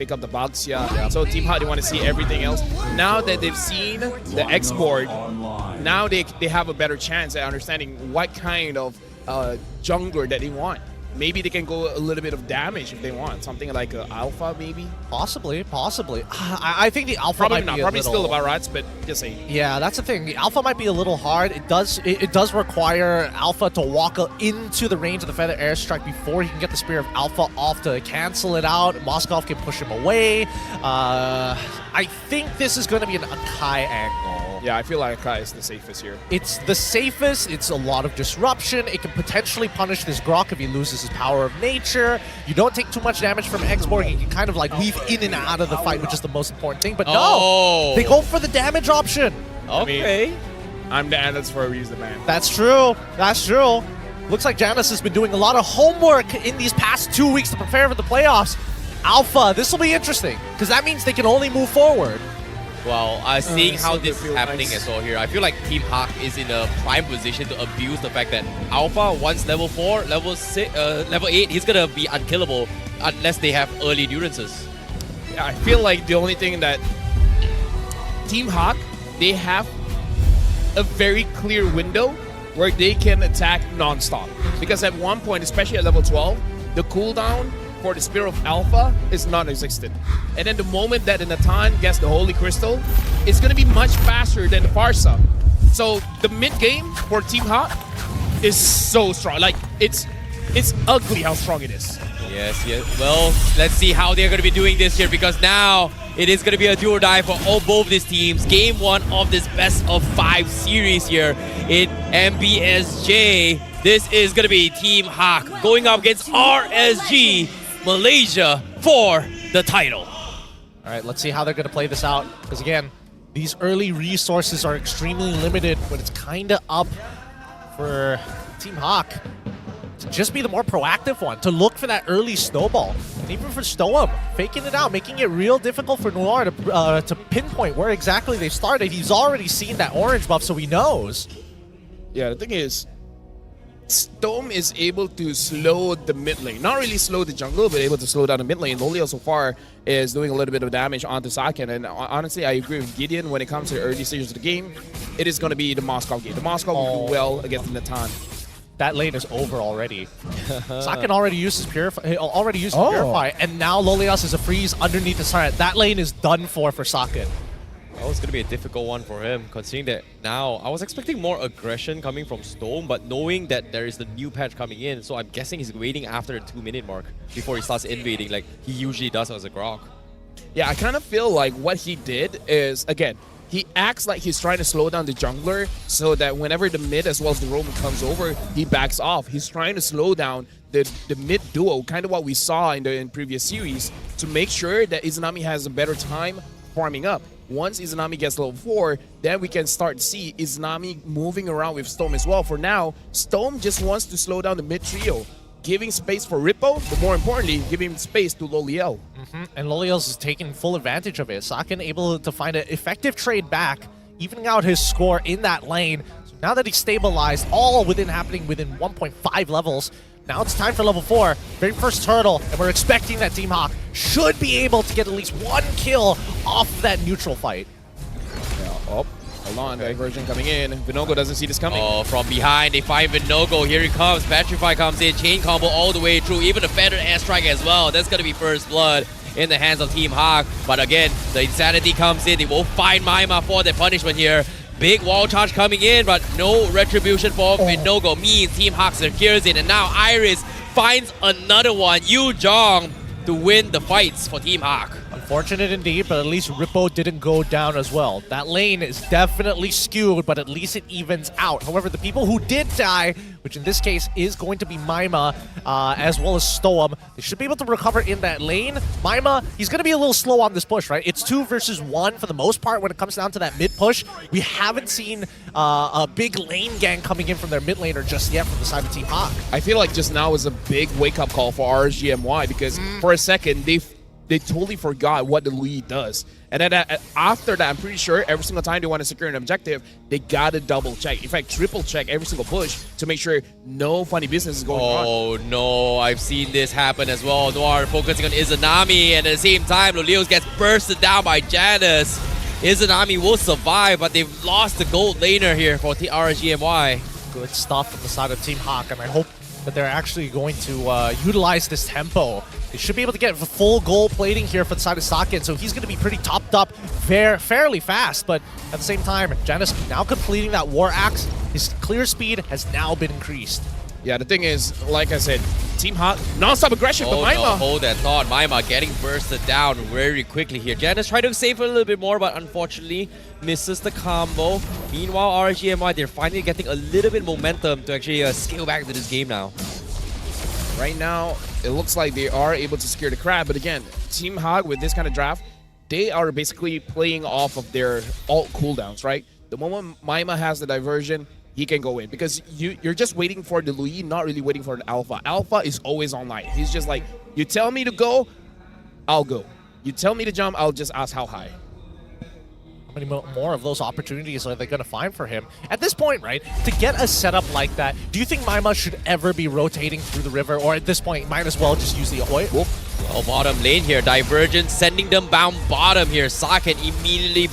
pick up the bugs. Yeah. So Team HAQ, they want to see everything else. Now that they've seen the export, now they have a better chance at understanding what kind of jungler that they want. Maybe they can go a little bit of damage if they want. Something like Alpha, maybe? Possibly. I think the Alpha might be probably still about rats, but just saying. Yeah, that's the thing. The Alpha might be a little hard. It does require Alpha to walk into the range of the Feather Airstrike before he can get the Spear of Alpha off to cancel it out. Moskov can push him away. I think this is going to be an Akai angle. Yeah, I feel like Akai is the safest here. It's the safest. It's a lot of disruption. It can potentially punish this Grok if he loses his power of nature. You don't take too much damage from Export. You can kind of like weave in and out of the fight, which is the most important thing. But no, they go for the damage option. Okay. I mean, I'm Janus for a reason, man. That's true. That's true. Looks like Janus has been doing a lot of homework in these past 2 weeks to prepare for the playoffs. Alpha, this will be interesting, because that means they can only move forward. Well, seeing how this is happening as well here, I feel like Team HAQ is in a prime position to abuse the fact that Alpha, once level 4, level 8, he's gonna be unkillable unless they have early endurances. Yeah, I feel like the only thing that Team HAQ, they have a very clear window where they can attack non-stop. Because at one point, especially at level 12, the cooldown for the Spear of Alpha is non-existent. And then the moment that the Natan gets the Holy Crystal, it's going to be much faster than the Parsa. So the mid-game for Team HAQ is so strong. Like, it's ugly how strong it is. Yes. Well, let's see how they're going to be doing this here, because now it is going to be a do or die for both these teams. Game 1 of this best of 5 series here in MBSJ. This is going to be Team HAQ going up against RSG Malaysia for the title. All right, let's see how they're going to play this out. Because again, these early resources are extremely limited, but it's kind of up for Team HAQ to just be the more proactive one, to look for that early snowball. And even for Stoem, faking it out, making it real difficult for Noir to pinpoint where exactly they started. He's already seen that orange buff, so he knows. Yeah, the thing is, Stoem is able to slow the mid lane. Not really slow the jungle, but able to slow down the mid lane. Lolio so far is doing a little bit of damage onto Saken. And honestly, I agree with Gideon when it comes to the early stages of the game. It is going to be the Moskov game. The Moskov will do well against the Natan. That lane is over already. Saken already uses Purify, and now Lolios is a freeze underneath the turret. That lane is done for Saken. Oh, it's going to be a difficult one for him, considering that now I was expecting more aggression coming from Stone, but knowing that there is the new patch coming in, so I'm guessing he's waiting after the 2-minute mark before he starts invading like he usually does as a Grok. Yeah, I kind of feel like what he did is, again, he acts like he's trying to slow down the jungler so that whenever the mid as well as the roam comes over, he backs off. He's trying to slow down the mid duo, kind of what we saw in previous series, to make sure that Izanami has a better time farming up. Once Izanami gets level 4, then we can start to see Izanami moving around with Stoem as well. For now, Stoem just wants to slow down the mid trio, giving space for Rippo, but more importantly, giving space to Loliel. And Loliel's is taking full advantage of it. Saken able to find an effective trade back, evening out his score in that lane. So now that he's stabilized, all happening within 1.5 levels, now it's time for level 4, very first turtle, and we're expecting that Team HAQ should be able to get at least 1 kill off of that neutral fight. Yeah, hold on, diversion coming in. Vinogo doesn't see this coming. Oh, from behind, they find Vinogo. Here he comes. Petrify comes in, chain combo all the way through, even a feathered airstrike as well. That's going to be first blood in the hands of Team HAQ. But again, the insanity comes in. They will find Maima for their punishment here. Big wall charge coming in, but no retribution for Vinogo means Team HAQ secures it. And now Iris finds another one, Yu Jong, to win the fights for Team HAQ. Unfortunate indeed, but at least Rippo didn't go down as well. That lane is definitely skewed, but at least it evens out. However, the people who did die, which in this case is going to be Maima, as well as Stoem, they should be able to recover in that lane. Maima, he's going to be a little slow on this push, right? It's 2 versus 1 for the most part when it comes down to that mid push. We haven't seen a big lane gang coming in from their mid laner just yet from the side of Team HAQ. I feel like just now is a big wake-up call for RSGMY because for a second, they they totally forgot what the Louis does. And then after that, I'm pretty sure every single time they want to secure an objective, they gotta double check. In fact, triple check every single push to make sure no funny business is going on. Oh no, I've seen this happen as well. Noir focusing on Izanami, and at the same time, Lolios gets bursted down by Janus. Izanami will survive, but they've lost the gold laner here for RSGMY. Good stuff from the side of Team HAQ, and I hope that they're actually going to utilize this tempo. They should be able to get full gold plating here for the side of Saken, so he's going to be pretty topped up fairly fast, but at the same time, Janus now completing that War Axe. His clear speed has now been increased. Yeah, the thing is, like I said, Team HAQ, non-stop aggression, but Maima... No, hold that thought. Maima getting bursted down very quickly here. Janus tried to save a little bit more, but unfortunately misses the combo. Meanwhile, RSGMY, they're finally getting a little bit momentum to actually scale back to this game now. Right now, it looks like they are able to secure the crab, but again, Team HAQ with this kind of draft, they are basically playing off of their ult cooldowns, right? The moment Maima has the diversion, he can go in because you're just waiting for the Louis, not really waiting for an Alpha. Alpha is always online. He's just like, you tell me to go, I'll go. You tell me to jump, I'll just ask how high. How many more of those opportunities are they going to find for him? At this point, right, to get a setup like that, do you think Maima should ever be rotating through the river, or at this point, might as well just use the oil? Well, bottom lane here, Divergent sending them bound bottom here. Saken immediately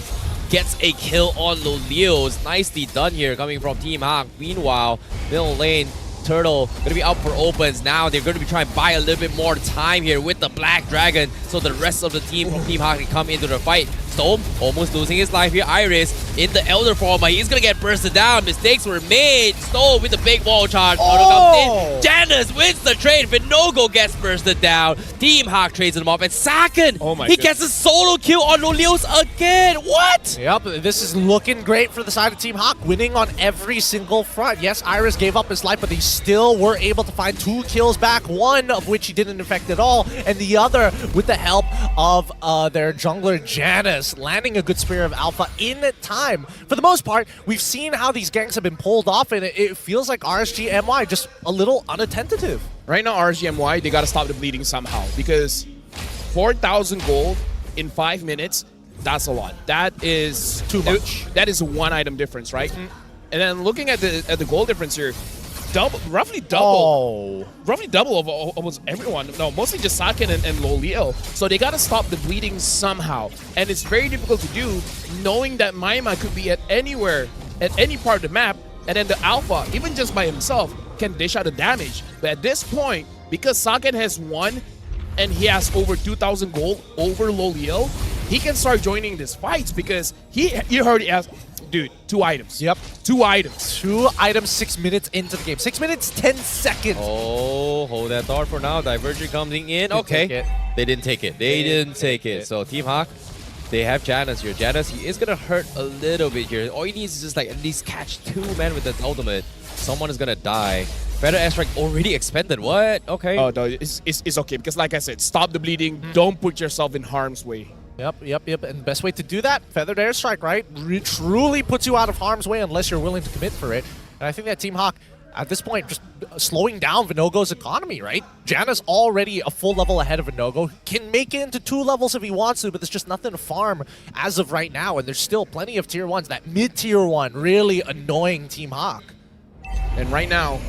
gets a kill on Lolios. Nicely done here coming from Team HAQ. Meanwhile, middle lane, Turtle going to be out for opens. Now they're going to be trying to buy a little bit more time here with the Black Dragon so the rest of the team from Team HAQ can come into the fight. Storm almost losing his life here. Iris in the Elder form, but he's going to get bursted down. Mistakes were made. Storm with the big wall charge. Oh! Janus wins the trade. Vinogo gets bursted down. Team HAQ trades him off. And Saken, he gets a solo kill on Lolios again. What? Yep, this is looking great for the side of Team HAQ, winning on every single front. Yes, Iris gave up his life, but they still were able to find 2 kills back, one of which he didn't affect at all, and the other with the help of their jungler Janus, landing a good Spear of Alpha in time. For the most part, we've seen how these ganks have been pulled off, and it feels like RSGMY just a little unattentative. Right now, RSGMY, they got to stop the bleeding somehow, because 4,000 gold in 5 minutes, that's a lot. That is too much. That is a 1 item difference, right? And then looking at the gold difference here, roughly double of almost everyone. No, mostly just Saken and Lolio. So they gotta stop the bleeding somehow, and it's very difficult to do, knowing that Maima could be at anywhere, at any part of the map, and then the Alpha, even just by himself, can dish out the damage. But at this point, because Saken has won, and he has over 2,000 gold over Lolio, he can start joining these fights because he already has. Dude, 2 items. Yep. 2 items. 2 items 6 minutes into the game. 6 minutes, 10 seconds. Oh, hold that thought for now. Divergent coming in. Okay. They didn't take it. They didn't take it. So Team HAQ, they have Janus here. Janus, he is going to hurt a little bit here. All he needs is just like at least catch 2 men with the ultimate. Someone is going to die. Feather Airstrike already expended. What? Okay. Oh, no, it's okay. Because like I said, stop the bleeding. Don't put yourself in harm's way. Yep. And the best way to do that, Feathered Airstrike, right? Truly puts you out of harm's way unless you're willing to commit for it. And I think that Team HAQ, at this point, just slowing down Vinogo's economy, right? Janus already a full level ahead of Vinogo. Can make it into 2 levels if he wants to, but there's just nothing to farm as of right now. And there's still plenty of tier 1s. That mid-tier 1 really annoying Team HAQ. And right now,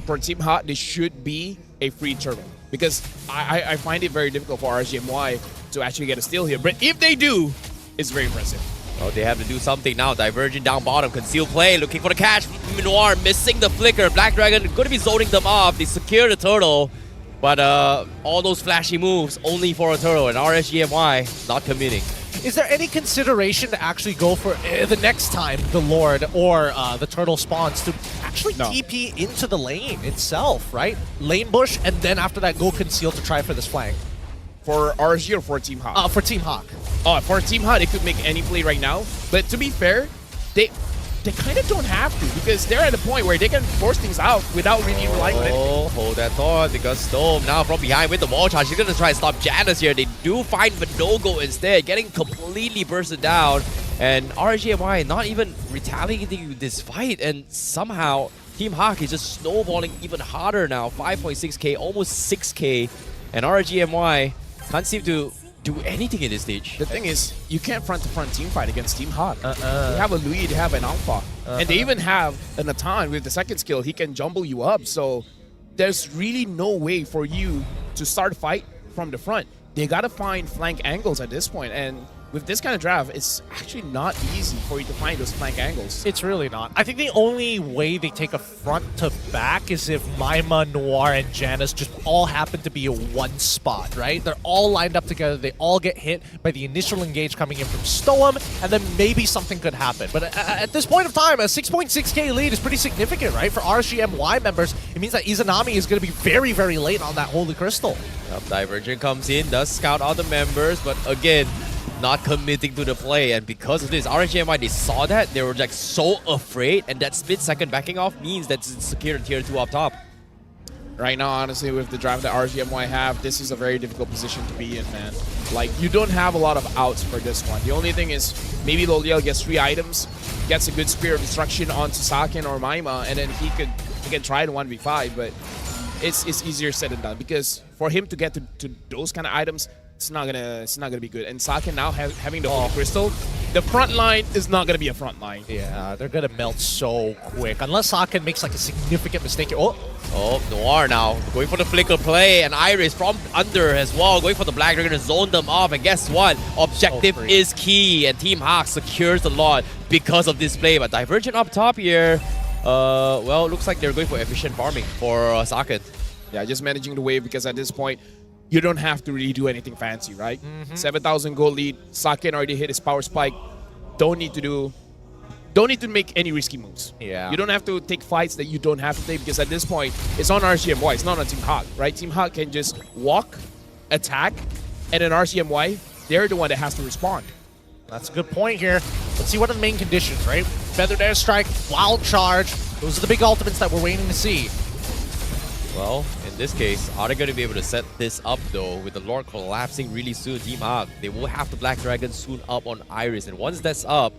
for Team HAQ, this should be a free turtle. Because I find it very difficult for RSGMY to actually get a steal here. But if they do, it's very impressive. Oh, they have to do something now. Divergent down bottom. Conceal play. Looking for the catch. Noir missing the flicker. Black Dragon going to be zoning them off. They secure the turtle. But all those flashy moves only for a turtle. And RSGMY not committing. Is there any consideration to actually go for the next time the Lord or the turtle spawns to actually TP into the lane itself, right? Lane bush, and then after that go conceal to try for this flank. For RSG or for Team HAQ? For Team HAQ. Oh, for Team HAQ, they could make any play right now. But to be fair, they kind of don't have to because they're at a point where they can force things out without really relying on it. Oh, hold that thought because Storm now from behind with the wall charge. He's going to try and stop Janus here. They do find Vinogo instead, getting completely bursted down. And RSGMY not even retaliating this fight. And somehow Team HAQ is just snowballing even harder now. 5.6k, almost 6k. And RSGMY can't seem to do anything at this stage. The thing is, you can't front-to-front team fight against Team HAQ. They have a Louis, they have an Alpha. And they even have an Atan with the second skill. He can jumble you up. So there's really no way for you to start a fight from the front. They got to find flank angles at this point. And with this kind of draft, it's actually not easy for you to find those flank angles. It's really not. I think the only way they take a front to back is if Maima, Noir, and Janus just all happen to be in one spot, right? They're all lined up together. They all get hit by the initial engage coming in from Stoem, and then maybe something could happen. But at this point of time, a 6.6k lead is pretty significant, right? For RSGMY members, it means that Izanami is going to be very, very late on that Holy Crystal. Yep, Divergent comes in, does scout out the members, but again, not committing to the play, and because of this, RSGMY, they saw that, they were like so afraid, and that split second backing off means that it's secure tier 2 up top. Right now, honestly, with the draft that RSGMY have, this is a very difficult position to be in, man. Like, you don't have a lot of outs for this one. The only thing is, maybe Loliel gets 3 items, gets a good Spear of Destruction onto Saken or Maima, and then he can try to 1v5, but it's easier said than done, because for him to get to those kind of items, it's not gonna be good. And Saken now having the Holy Crystal, the front line is not gonna be a front line. Yeah, they're gonna melt so quick unless Saken makes like a significant mistake here. Oh, Noir now going for the flicker play, and Iris from under as well going for the black. They're gonna zone them off, and guess what? Objective is key, and Team HAQ secures the lot because of this play. But Divergent up top here, well, looks like they're going for efficient farming for Saken. Yeah, just managing the wave, because at this point, you don't have to really do anything fancy, right? 7,000 gold lead. Saken already hit his power spike. Don't need to make any risky moves. Yeah. You don't have to take fights that you don't have to take, because at this point, it's on RSGMY. It's not on Team HAQ, right? Team HAQ can just walk, attack, and then RSGMY, they're the one that has to respond. That's a good point here. Let's see what are the main conditions, right? Feathered Airstrike, Wild Charge. Those are the big ultimates that we're waiting to see. Well, in this case, are they going to be able to set this up though? With the Lord collapsing really soon, Team HAQ, they will have the Black Dragon soon up on Iris. And once that's up,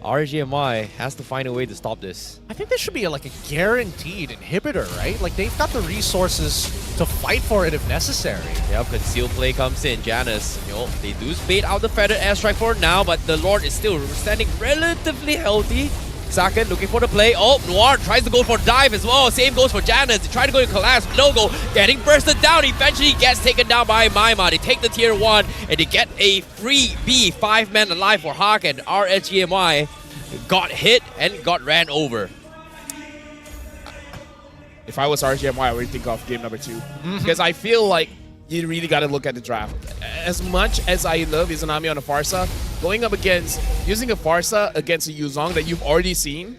RSGMY has to find a way to stop this. I think this should be like a guaranteed inhibitor, right? Like, they've got the resources to fight for it if necessary. Yep, concealed play comes in. Janus, you know, they do bait out the Feathered Airstrike for now, but the Lord is still standing relatively healthy. Saken looking for the play. Oh, Noir tries to go for dive as well. Same goes for Janus. They try to go to collapse. No-go. Getting bursted down. Eventually gets taken down by Maima. They take the tier 1 and they get a free B. 5 men alive for HAQ, and RSGMY got hit and got ran over. If I was RSGMY, I would think of game number 2. Because I feel like you really got to look at the draft. As much as I love Izanami on a Farsa, going up against, using a Farsa against a Yuzong that you've already seen,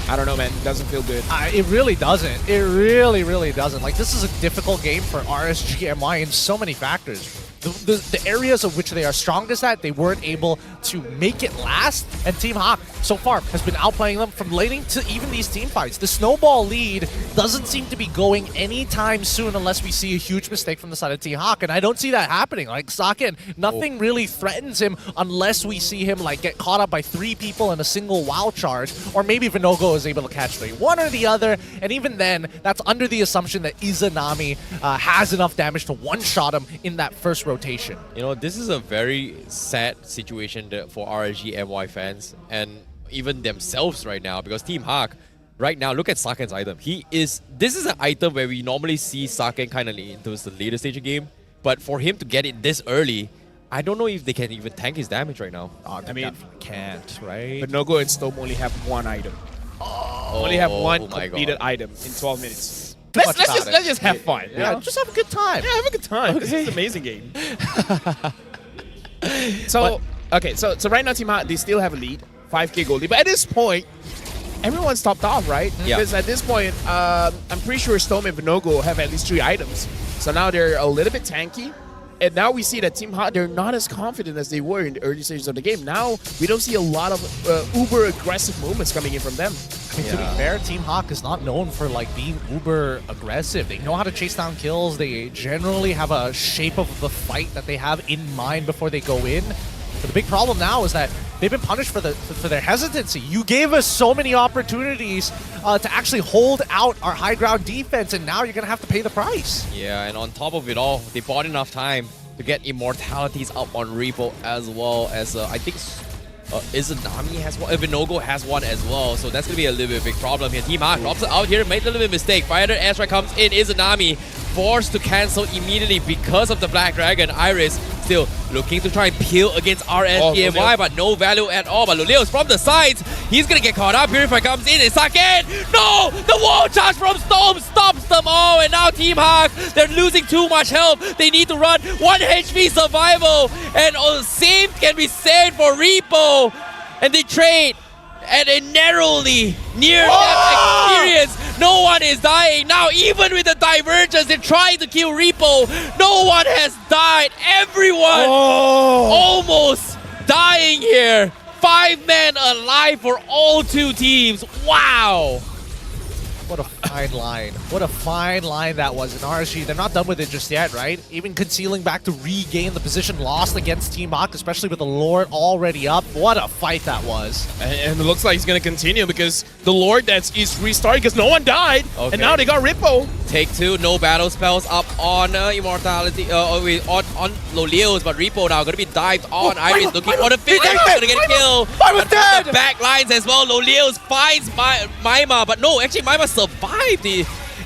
I don't know, man. It doesn't feel good. It really doesn't. It really, really doesn't. Like, this is a difficult game for RSGMY in so many factors. The areas of which they are strongest at, they weren't able to make it last, and Team HAQ so far has been outplaying them from laning to even these team fights. The snowball lead doesn't seem to be going anytime soon unless we see a huge mistake from the side of Team HAQ, and I don't see that happening. Like, Saken, nothing really threatens him unless we see him like get caught up by 3 people in a single wild charge, or maybe Vinogo is able to catch 3. One or the other, and even then, that's under the assumption that Izanami has enough damage to one-shot him in that first rotation. You know, this is a very sad situation for RSGMY fans and even themselves right now, because Team HAQ, right now, look at Saken's item. This is an item where we normally see Saken kind of into the later stage of game, but for him to get it this early, I don't know if they can even tank his damage right now. I mean, can't, right? But Nogo and Stome only have 1 item. Only have one completed item in 12 minutes. Let's just have fun. Yeah, just have a good time. Yeah, have a good time. This is an amazing game. So right now, Team HAQ, they still have a lead, 5k gold lead. But at this point, everyone's topped off, right? Yeah. Because at this point, I'm pretty sure Stome and Vinogo have at least 3 items. So now they're a little bit tanky. And now we see that Team HAQ, they're not as confident as they were in the early stages of the game. Now, we don't see a lot of uber-aggressive movements coming in from them. I mean, to be fair, Team HAQ is not known for like being uber aggressive. They know how to chase down kills. They generally have a shape of the fight that they have in mind before they go in. But the big problem now is that they've been punished for their hesitancy. You gave us so many opportunities to actually hold out our high ground defense, and now you're going to have to pay the price. Yeah, and on top of it all, they bought enough time to get immortalities up on Repo as well as I think Izanami has one, Vinogo has one as well, so that's gonna be a little bit of a big problem here. Team HAQ drops it out here, made a little bit of mistake. Fighter airstrike comes in, Izanami forced to cancel immediately because of the Black Dragon. Iris still looking to try and peel against RSG, but no value at all. But Luleo's from the sides, he's gonna get caught up. Purify comes in, it's again. No! The wall charge from Storm stops them all, and now Team HAQ, they're losing too much health. They need to run 1 HP survival, and same can be said for Repo. And they trade at a narrowly near-death experience. No one is dying. Now, even with the divergence, they're trying to kill Repo. No one has died. Everyone almost dying here. 5 men alive for all 2 teams. Wow. What a fine line. What a fine line that was in RSG. They're not done with it just yet, right? Even concealing back to regain the position lost against Team HAQ, especially with the Lord already up. What a fight that was. And it looks like he's going to continue because the Lord is restarting because no one died. Okay. And now they got Repo. Take 2, no battle spells up on Immortality, on Loleo's, but Repo now going to be dived on. Iris looking for the finish, going to get a kill. I was dead! The back lines as well. Loleo's finds Maima, but no, actually Maima survived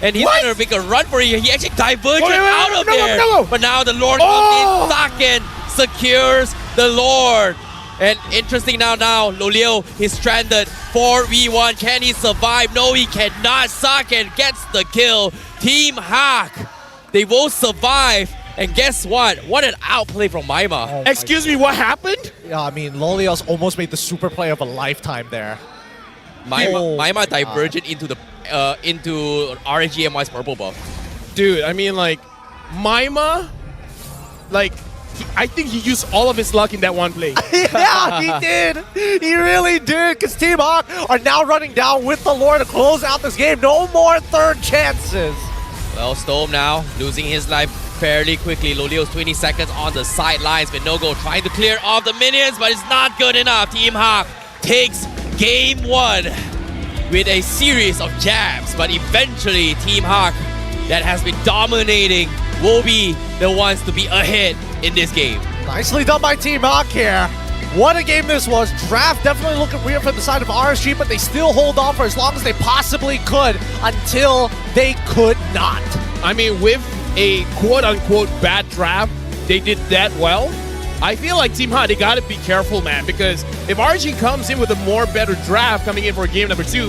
and he's going to make a run for it. He actually diverged out of there. But now the Lord comes in, Saken secures the Lord. And interesting now, Loleo is stranded. 4v1, can he survive? No, he cannot. Saken gets the kill. Team HAQ, they will survive. And guess what? What an outplay from Maima. Excuse me, what happened? Yeah, I mean, Lolios almost made the super play of a lifetime there. Maima diverged into the into RSGMY's purple buff. Dude, I mean, like, Maima, like, I think he used all of his luck in that one play. Yeah, he did. He really did, because Team HAQ are now running down with the Lord to close out this game. No more third chances. Well, Storm now losing his life fairly quickly. Loleo's 20 seconds on the sidelines. Vinogo trying to clear off the minions, but it's not good enough. Team HAQ takes Game 1 with a series of jabs, but eventually Team HAQ, that has been dominating, will be the ones to be ahead in this game. Nicely done by Team HAQ here. What a game this was. Draft definitely looking weird from the side of RSG, but they still hold on for as long as they possibly could until they could not. I mean, with a quote-unquote bad draft, they did that well. I feel like Team HAQ, they gotta be careful, man, because if RSG comes in with a more better draft coming in for game number 2,